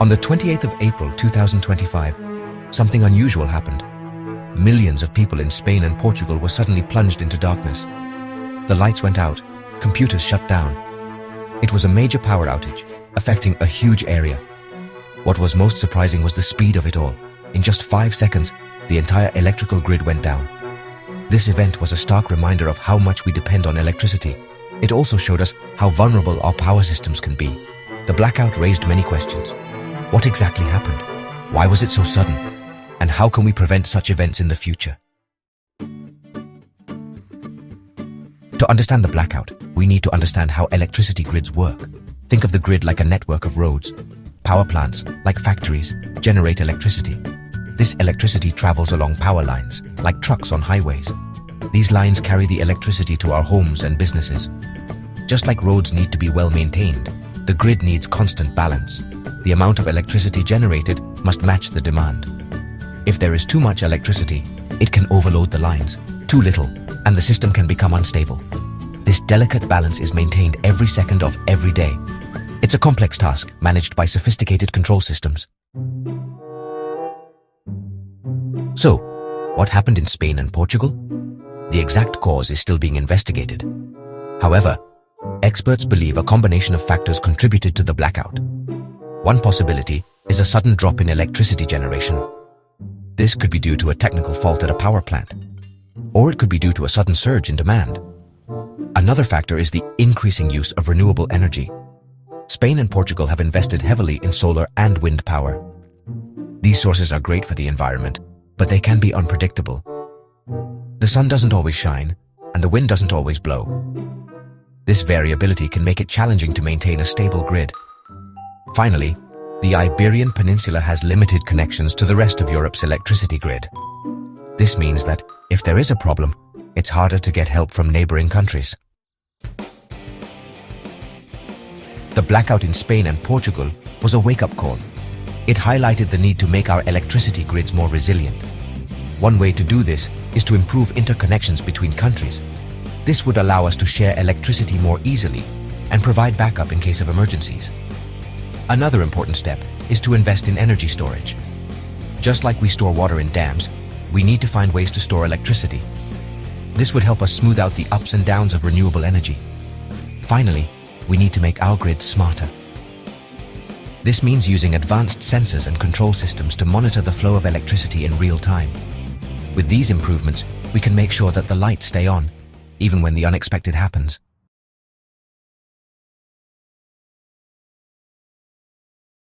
On the 28th of April 2025, something unusual happened. Millions of people in Spain and Portugal were suddenly plunged into darkness. The lights went out, computers shut down. It was a major power outage, affecting a huge area. What was most surprising was the speed of it all. In just 5 seconds, the entire electrical grid went down. This event was a stark reminder of how much we depend on electricity. It also showed us how vulnerable our power systems can be. The blackout raised many questions. What exactly happened? Why was it so sudden? And how can we prevent such events in the future? To understand the blackout, we need to understand how electricity grids work. Think of the grid like a network of roads. Power plants, like factories, generate electricity. This electricity travels along power lines, like trucks on highways. These lines carry the electricity to our homes and businesses. Just like roads need to be well maintained, the grid needs constant balance. The amount of electricity generated must match the demand. If there is too much electricity, it can overload the lines. Too little, and the system can become unstable. This delicate balance is maintained every second of every day. It's a complex task managed by sophisticated control systems. So, what happened in Spain and Portugal? The exact cause is still being investigated. However, experts believe a combination of factors contributed to the blackout. One possibility is a sudden drop in electricity generation. This could be due to a technical fault at a power plant, or it could be due to a sudden surge in demand. Another factor is the increasing use of renewable energy. Spain and Portugal have invested heavily in solar and wind power. These sources are great for the environment, but they can be unpredictable. The sun doesn't always shine, and the wind doesn't always blow. This variability can make it challenging to maintain a stable grid. Finally, the Iberian Peninsula has limited connections to the rest of Europe's electricity grid. This means that, if there is a problem, it's harder to get help from neighboring countries. The blackout in Spain and Portugal was a wake-up call. It highlighted the need to make our electricity grids more resilient. One way to do this is to improve interconnections between countries. This would allow us to share electricity more easily and provide backup in case of emergencies. Another important step is to invest in energy storage. Just like we store water in dams, we need to find ways to store electricity. This would help us smooth out the ups and downs of renewable energy. Finally, we need to make our grids smarter. This means using advanced sensors and control systems to monitor the flow of electricity in real time. With these improvements, we can make sure that the lights stay on, even when the unexpected happens.